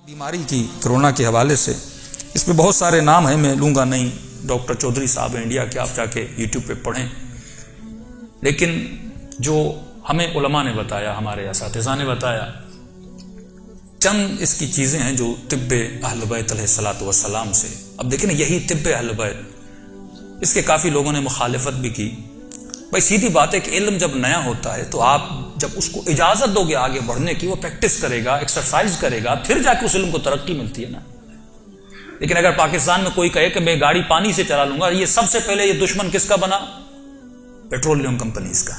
بیماری کی کرونا کے حوالے سے اس پہ بہت سارے نام ہیں، میں لوں گا نہیں، ڈاکٹر چودھری صاحب ہیں انڈیا کے، آپ جا کے یوٹیوب پہ پڑھیں. لیکن جو ہمیں علماء نے بتایا، ہمارے اساتذہ نے بتایا، چند اس کی چیزیں ہیں جو طب اہل بیت علیہ الصلوۃ والسلام سے. اب دیکھیں نا، یہی طب اہل بیت، اس کے کافی لوگوں نے مخالفت بھی کی. بھائی سیدھی بات ہے کہ علم جب نیا ہوتا ہے تو آپ جب اس کو اجازت دو گے آگے بڑھنے کی، وہ پریکٹس کرے گا، ایکسرسائز کرے گا، پھر جا کے اس علم کو ترقی ملتی ہے نا. لیکن اگر پاکستان میں کوئی کہے کہ میں گاڑی پانی سے چلا لوں گا، یہ سب سے پہلے یہ دشمن کس کا بنا؟ پیٹرولیم کمپنیز کا.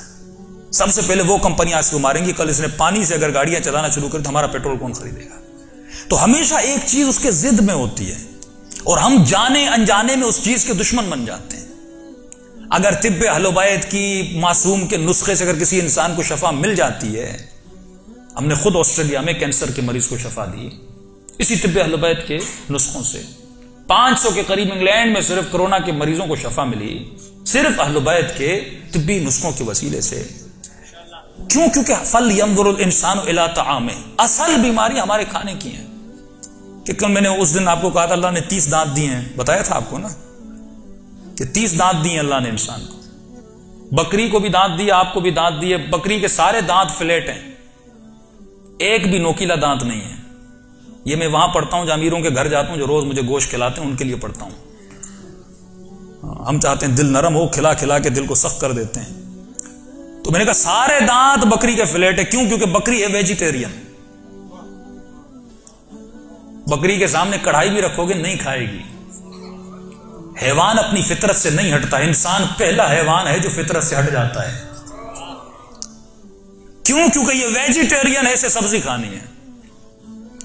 سب سے پہلے وہ کمپنیاں آج کو ماریں گی، کل اس نے پانی سے اگر گاڑیاں چلانا شروع کر تو ہمارا پیٹرول کون خریدے گا؟ تو ہمیشہ ایک چیز اس کے ضد میں ہوتی ہے اور ہم جانے انجانے میں اس چیز کے دشمن بن جاتے ہیں. اگر طب اہل بیت کی معصوم کے نسخے سے اگر کسی انسان کو شفا مل جاتی ہے، ہم نے خود آسٹریلیا میں کینسر کے مریض کو شفا دی اسی طب اہل بیت کے نسخوں سے. 500 کے قریب انگلینڈ میں صرف کرونا کے مریضوں کو شفا ملی صرف اہل بیت کے طبی نسخوں کے وسیلے سے. کیوں؟ کیونکہ فَلْيَنْظُرُ الْإِنسَانُ إِلَىٰ طَعَامِهِ، اصل بیماری ہمارے کھانے کی ہیں. کہ کل میں نے اس دن آپ کو کہا تھا اللہ نے 30 دانت دیے ہیں، بتایا تھا آپ کو نا کہ 30 دانت دیے اللہ نے انسان کو. بکری کو بھی دانت دیے، آپ کو بھی دانت دیے. بکری کے سارے دانت فلیٹ ہیں، ایک بھی نوکیلا دانت نہیں ہے. یہ میں وہاں پڑھتا ہوں، جو امیروں کے گھر جاتا ہوں، جو روز مجھے گوشت کھلاتے ہیں، ان کے لیے پڑھتا ہوں. ہم چاہتے ہیں دل نرم ہو، کھلا کھلا کے دل کو سخت کر دیتے ہیں. تو میں نے کہا سارے دانت بکری کے فلیٹ ہے. کیوں؟ کیونکہ بکری ہے ویجیٹیرین. بکری کے سامنے کڑھائی بھی رکھو گے نہیں کھائے گی. حیوان اپنی فطرت سے نہیں ہٹتا. انسان پہلا حیوان ہے جو فطرت سے ہٹ جاتا ہے. کیوں؟ کیونکہ یہ ویجیٹیرین ہے، اسے سبزی کھانی ہے.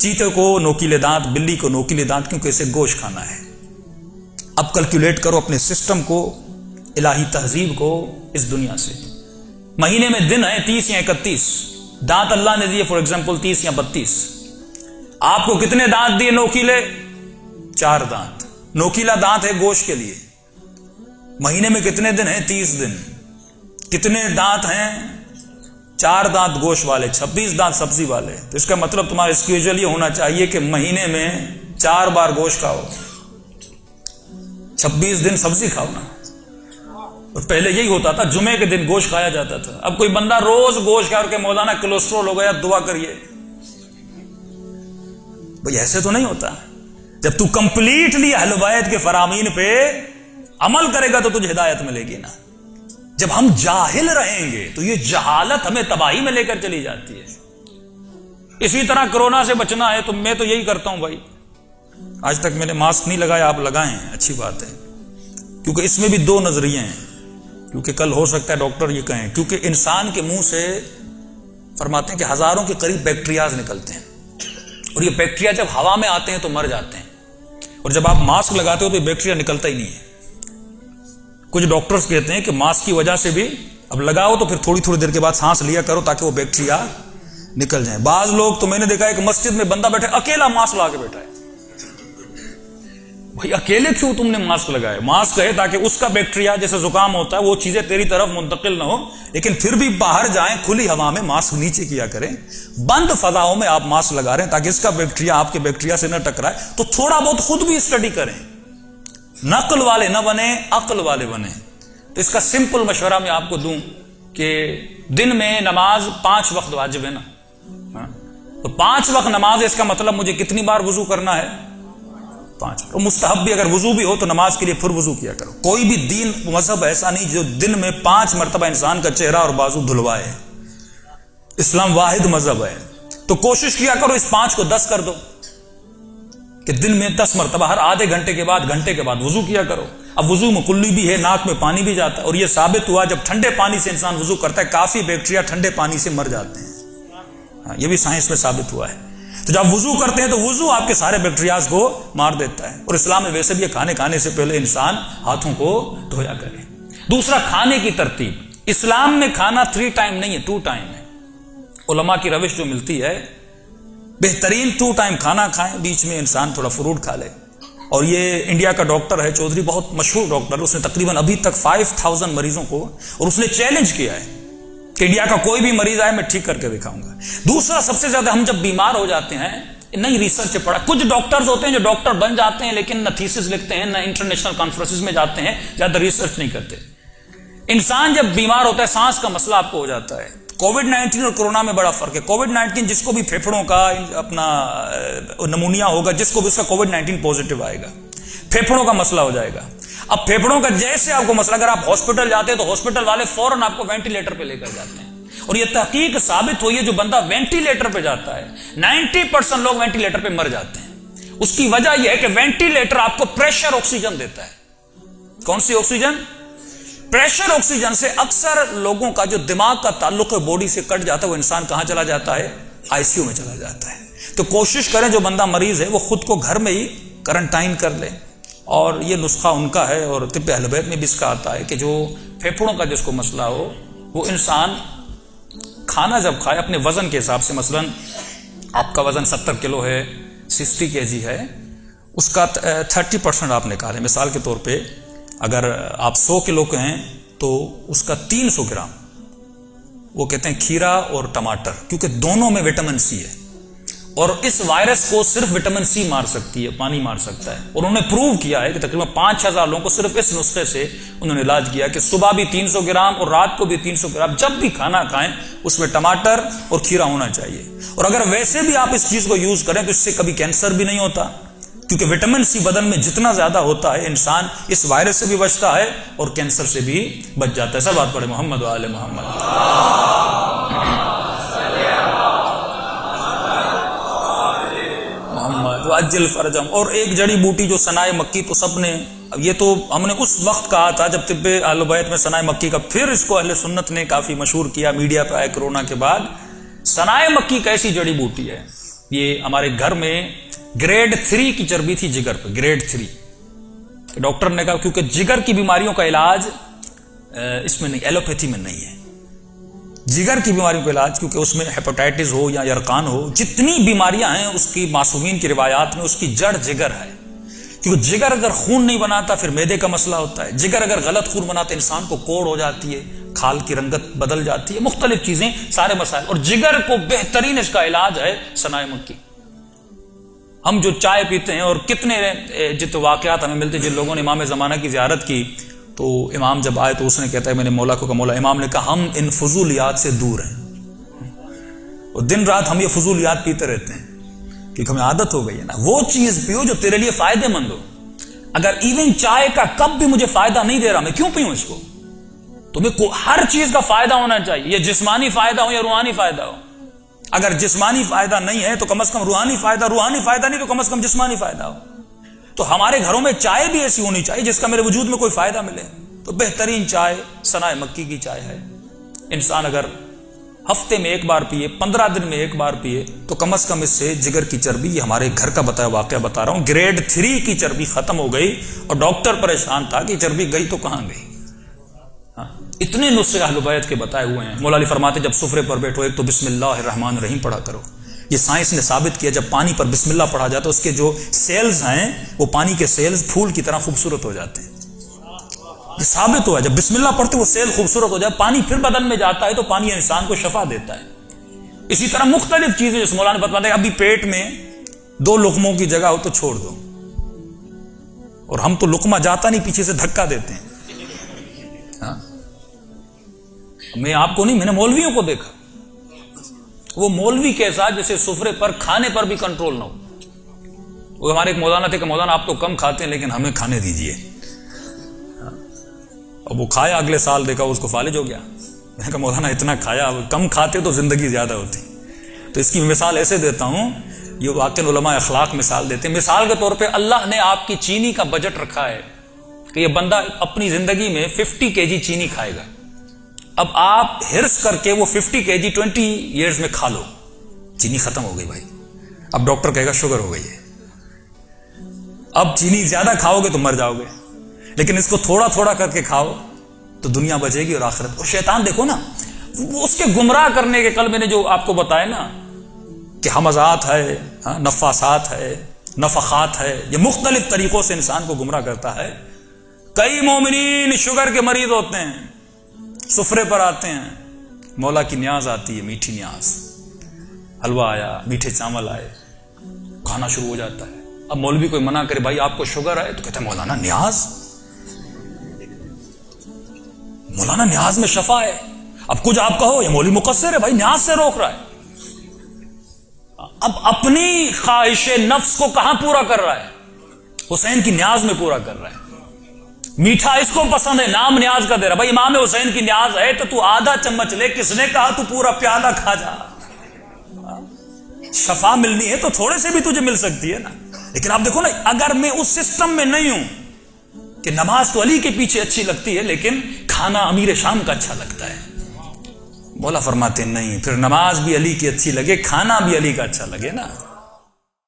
چیتے کو نوکیلے دانت، بلی کو نوکیلے دانت، کیونکہ اسے گوشت کھانا ہے. اب کیلکولیٹ کرو اپنے سسٹم کو، الہی تہذیب کو اس دنیا سے. مہینے میں دن ہیں 30 یا 31، دانت اللہ نے دیے فار ایگزامپل 30 یا 32. آپ کو کتنے دانت دیے نوکیلے؟ 4 دانت. نوکیلا دانت ہے گوشت کے لیے. مہینے میں کتنے دن ہیں؟ 30 دن. کتنے دانت ہیں؟ 4 دانت گوشت والے، 26 دانت سبزی والے. تو اس کا مطلب تمہارا اسکیجول یہ ہونا چاہیے کہ مہینے میں 4 بار گوشت کھاؤ، 26 دن سبزی کھاؤ نا. اور پہلے یہی ہوتا تھا، جمعے کے دن گوشت کھایا جاتا تھا. اب کوئی بندہ روز گوشت کھا کے مولانا کولیسٹرول ہو گیا دعا کریے. بھئی ایسے تو نہیں ہوتا. جب تو کمپلیٹلی اہل بیت کے فرامین پہ عمل کرے گا تو تجھے ہدایت ملے گی نا. جب ہم جاہل رہیں گے تو یہ جہالت ہمیں تباہی میں لے کر چلی جاتی ہے. اسی طرح کرونا سے بچنا ہے تو میں تو یہی کرتا ہوں بھائی. آج تک میں نے ماسک نہیں لگایا، آپ لگائیں، اچھی بات ہے. کیونکہ اس میں بھی 2 نظریے ہیں. کیونکہ کل ہو سکتا ہے ڈاکٹر یہ کہیں، کیونکہ انسان کے منہ سے فرماتے ہیں کہ ہزاروں کے قریب بیکٹیریاز نکلتے ہیں، اور یہ بیکٹیریا جب ہوا میں آتے ہیں تو مر جاتے ہیں. اور جب آپ ماسک لگاتے ہو تو یہ بیکٹیریا نکلتا ہی نہیں ہے. کچھ ڈاکٹرز کہتے ہیں کہ ماسک کی وجہ سے بھی اب لگاؤ تو پھر تھوڑی تھوڑی دیر کے بعد سانس لیا کرو تاکہ وہ بیکٹیریا نکل جائیں. بعض لوگ تو میں نے دیکھا ہے کہ مسجد میں بندہ بیٹھے اکیلا ماسک لگا کے بیٹھا ہے. بھائی اکیلے کیوں تم نے ماسک لگایا؟ ماسک ہے تاکہ اس کا بیکٹیریا جیسے زکام ہوتا ہے وہ چیزیں تیری طرف منتقل نہ ہو. لیکن پھر بھی باہر جائیں، کھلی ہوا میں ماسک نیچے کیا کریں. بند فضاؤں میں آپ ماسک لگا رہے ہیں تاکہ اس کا بیکٹیریا آپ کے بیکٹیریا سے نہ ٹکرائے. تو تھوڑا بہت خود بھی اسٹڈی کریں، نقل والے نہ بنے، عقل والے بنے. تو اس کا سمپل مشورہ میں آپ کو دوں کہ دن میں نماز 5 وقت واجب ہے نا. تو 5 وقت نماز ہے، اس کا مطلب مجھے کتنی بار وضو کرنا ہے؟ 5. اور مستحب بھی اگر وضو بھی ہو تو نماز کے لیے پھر وضو کیا کرو. کوئی بھی دین مذہب ایسا نہیں جو دن میں 5 مرتبہ انسان کا چہرہ اور بازو دھلوائے. اسلام واحد مذہب ہے. تو کوشش کیا کرو اس 5 کو 10 کر دو، کہ دن میں 10 مرتبہ ہر آدھے گھنٹے کے بعد وضو کیا کرو. اب وضو میں کلی بھی ہے، ناک میں پانی بھی جاتا ہے، اور یہ ثابت ہوا جب ٹھنڈے پانی سے انسان وضو کرتا ہے کافی بیکٹیریا ٹھنڈے پانی سے مر جاتے ہیں. یہ بھی سائنس میں ثابت ہوا ہے. تو جب وضو کرتے ہیں تو وضو آپ کے سارے بیکٹیریاز کو مار دیتا ہے. اور اسلام میں ویسے بھی کھانے سے پہلے انسان ہاتھوں کو دھویا کرے. دوسرا، کھانے کی ترتیب. اسلام میں کھانا 3 ٹائم نہیں ہے، 2 ٹائم ہے. علماء کی روش جو ملتی ہے بہترین 2 ٹائم کھانا کھائیں، بیچ میں انسان تھوڑا فروٹ کھا لے. اور یہ انڈیا کا ڈاکٹر ہے چودھری، بہت مشہور ڈاکٹر، اس نے تقریباً ابھی تک 5000 مریضوں کو، اور اس نے چیلنج کیا ہے کہ انڈیا کا کوئی بھی مریض آئے میں ٹھیک کر کے دکھاؤں گا. دوسرا، سب سے زیادہ ہم جب بیمار ہو جاتے ہیں نئی ریسرچ سے پڑھا. کچھ ڈاکٹرز ہوتے ہیں جو ڈاکٹر بن جاتے ہیں لیکن نہ تھیسس لکھتے ہیں نہ انٹرنیشنل کانفرنسز میں جاتے ہیں, زیادہ ریسرچ نہیں کرتے. انسان جب بیمار ہوتا ہے سانس کا مسئلہ آپ کو ہو جاتا ہے. کووڈ 19 اور کورونا میں بڑا فرق ہے. کووڈ 19 جس کو بھی پھیپھڑوں کا اپنا نمونیا ہوگا, جس کو بھی اس کا کووڈ 19 پازیٹیو آئے گا, پھیپھڑوں کا مسئلہ ہو جائے گا. اب پھیپھڑوں کا جیسے آپ کو مسئلہ, اگر آپ ہاسپٹل جاتے ہیں تو ہاسپٹل والے فوراً آپ کو وینٹیلیٹر پہ لے کر جاتے ہیں. اور یہ تحقیق ثابت ہوئی ہے جو بندہ وینٹیلیٹر پہ جاتا ہے 90% لوگ وینٹیلیٹر پہ مر جاتے ہیں. اس کی وجہ یہ ہے کہ وینٹیلیٹر آپ کو پریشر آکسیجن دیتا ہے. کون سی آکسیجن؟ پریشر آکسیجن سے اکثر لوگوں کا جو دماغ کا تعلق ہے باڈی سے کٹ جاتا ہے, وہ انسان کہاں چلا جاتا ہے؟ آئی سی یو میں چلا جاتا ہے. تو کوشش کریں جو بندہ مریض ہے وہ خود کو گھر میں ہی کرنٹائن کر لے. اور یہ نسخہ ان کا ہے اور طب اہل بیت میں بھی اس کا آتا ہے کہ جو پھیپھڑوں کا جس کو مسئلہ ہو وہ انسان کھانا جب کھائے اپنے وزن کے حساب سے, مثلا آپ کا وزن 70 کلو ہے, 60 kg ہے, اس کا 30% آپ نکالیں. مثال کے طور پہ اگر آپ 100 کلو کے ہیں تو اس کا 300 گرام وہ کہتے ہیں کھیرا اور ٹماٹر, کیونکہ دونوں میں وٹامن سی ہے اور اس وائرس کو صرف وٹامن سی مار سکتی ہے, پانی مار سکتا ہے. اور انہوں نے پروو کیا ہے کہ تقریباً 5,000 لوگوں کو صرف اس نسخے سے انہوں نے علاج کیا کہ صبح بھی 300 گرام اور رات کو بھی 300 گرام جب بھی کھانا کھائیں اس میں ٹماٹر اور کھیرا ہونا چاہیے. اور اگر ویسے بھی آپ اس چیز کو یوز کریں تو اس سے کبھی کینسر بھی نہیں ہوتا, کیونکہ وٹامن سی بدن میں جتنا زیادہ ہوتا ہے انسان اس وائرس سے بھی بچتا ہے اور کینسر سے بھی بچ جاتا ہے. سب بات پڑھے محمد و آل محمد. اجل فرجم. اور ایک جڑی بوٹی جو سنائے مکی, تو سب نے, یہ تو ہم نے اس وقت کہا تھا جب طب اہل بیت میں سنائے مکی کا, پھر اس کو اہل سنت نے کافی مشہور کیا, میڈیا پہ آئے کرونا کے بعد. سنائے مکی کیسی جڑی بوٹی ہے, یہ ہمارے گھر میں گریڈ 3 کی چربی تھی جگر پہ, گریڈ 3. ڈاکٹر نے کہا کیونکہ جگر کی بیماریوں کا علاج اس میں نہیں, ایلوپیتھی میں نہیں ہے. جگر کی بیماریوں کا علاج, کیونکہ اس میں ہیپاٹائٹس ہو یا یرقان ہو, جتنی بیماریاں ہیں اس کی معصومین کی روایات میں اس کی جڑ جگر ہے. کیونکہ جگر اگر خون نہیں بناتا پھر معدے کا مسئلہ ہوتا ہے. جگر اگر غلط خون بناتا انسان کو کوڑ ہو جاتی ہے, کھال کی رنگت بدل جاتی ہے, مختلف چیزیں, سارے مسائل. اور جگر کو بہترین اس کا علاج ہے سنائے مکی. ہم جو چائے پیتے ہیں, اور کتنے جتنے واقعات ہمیں ملتے ہیں جن لوگوں نے امام زمانہ کی زیارت کی, تو امام جب آئے تو اس نے کہتا ہے میں نے مولا کو کہا, مولا, امام نے کہا ہم ان فضولیات سے دور ہیں, اور دن رات ہم یہ فضولیات پیتے رہتے ہیں کیونکہ ہمیں عادت ہو گئی ہے نا. وہ چیز پیو جو تیرے لیے فائدے مند ہو. اگر ایون چائے کا کپ بھی مجھے فائدہ نہیں دے رہا, میں کیوں پیوں اس کو؟ تمہیں ہر چیز کا فائدہ ہونا چاہیے, یہ جسمانی فائدہ ہو یا روحانی فائدہ ہو. اگر جسمانی فائدہ نہیں ہے تو کم از کم روحانی فائدہ نہیں تو کم از کم جسمانی فائدہ ہو. تو ہمارے گھروں میں چائے بھی ایسی ہونی چاہیے جس کا میرے وجود میں کوئی فائدہ ملے. تو بہترین چائے سنائے مکی کی چائے ہے. انسان اگر ہفتے میں ایک بار پیے, 15 دن میں ایک بار پیے, تو کم از کم اس سے جگر کی چربی, یہ ہمارے گھر کا بتایا واقعہ بتا رہا ہوں, گریڈ 3 کی چربی ختم ہو گئی. اور ڈاکٹر پریشان تھا کہ چربی گئی تو کہاں گئی. اتنے نسخے اہل بیت کے بتائے ہوئے ہیں. مولا علی فرماتے جب سفرے پر بیٹھو ایک تو بسم اللہ الرحمن الرحیم پڑھا کرو. یہ سائنس نے ثابت کیا, جب پانی پر بسم اللہ پڑھا جاتا ہے اس کے جو سیلز ہیں وہ پانی کے سیلز پھول کی طرح خوبصورت ہو جاتے ہیں. یہ ثابت ہوا ہے, جب بسم اللہ پڑھتے وہ سیل خوبصورت ہو جائے, پانی پھر بدن میں جاتا ہے تو پانی انسان کو شفا دیتا ہے. اسی طرح مختلف چیزیں جس مولانا نے بتاتے ہیں, ابھی پیٹ میں 2 لقموں کی جگہ ہو تو چھوڑ دو, اور ہم تو لقمہ جاتا نہیں, پیچھے سے دھکا دیتے ہیں. میں آپ کو نہیں, میں نے مولویوں کو دیکھا, وہ مولوی کیسا جیسے سفرے پر کھانے پر بھی کنٹرول نہ ہو. وہ ہمارے ایک مولانا تھے کہ مولانا آپ تو کم کھاتے ہیں لیکن ہمیں کھانے دیجئے. اور وہ کھایا, اگلے سال دیکھا اس کو فالج ہو گیا. میں نے کہا مولانا اتنا کھایا, کم کھاتے تو زندگی زیادہ ہوتی. تو اس کی مثال ایسے دیتا ہوں, یہ واقعی علماء اخلاق مثال دیتے ہیں. مثال کے طور پہ اللہ نے آپ کی چینی کا بجٹ رکھا ہے کہ یہ بندہ اپنی زندگی میں 50 kg چینی کھائے گا. اب آپ ہرس کر کے وہ 50 kg 20 ایئرز میں کھا لو, چینی ختم ہو گئی بھائی. اب ڈاکٹر کہے گا شوگر ہو گئی ہے. اب چینی زیادہ کھاؤ گے تو مر جاؤ گے, لیکن اس کو تھوڑا تھوڑا کر کے کھاؤ تو دنیا بچے گی اور آخرت. اور شیطان دیکھو نا, اس کے گمراہ کرنے کے, کل میں نے جو آپ کو بتایا نا کہ حمزات ہے, نفاسات ہے, نفخات ہے, یہ مختلف طریقوں سے انسان کو گمراہ کرتا ہے. کئی مومنین شوگر کے مریض ہوتے ہیں, سفرے پر آتے ہیں, مولا کی نیاز آتی ہے, میٹھی نیاز, حلوہ آیا, میٹھے چاول آئے, کھانا شروع ہو جاتا ہے. اب مولوی کوئی منع کرے بھائی آپ کو شوگر ہے تو کہتے ہیں مولانا نیاز میں شفا ہے. اب کچھ آپ کہو یہ مولوی مقصر ہے بھائی نیاز سے روک رہا ہے. اب اپنی خواہش نفس کو کہاں پورا کر رہا ہے؟ حسین کی نیاز میں پورا کر رہا ہے. میٹھا اس کو پسند ہے, نام نیاز کا دے رہا. بھائی امام حسین کی نیاز ہے تو آدھا چمچ لے, کس نے کہا تو پورا پیالہ کھا جا. شفا ملنی ہے تو تھوڑے سے بھی تجھے مل سکتی ہے نا. لیکن آپ دیکھو نا, اگر میں اس سسٹم میں نہیں ہوں کہ نماز تو علی کے پیچھے اچھی لگتی ہے لیکن کھانا امیر شام کا اچھا لگتا ہے, مولا فرماتے نہیں, پھر نماز بھی علی کی اچھی لگے, کھانا بھی علی کا اچھا لگے نا.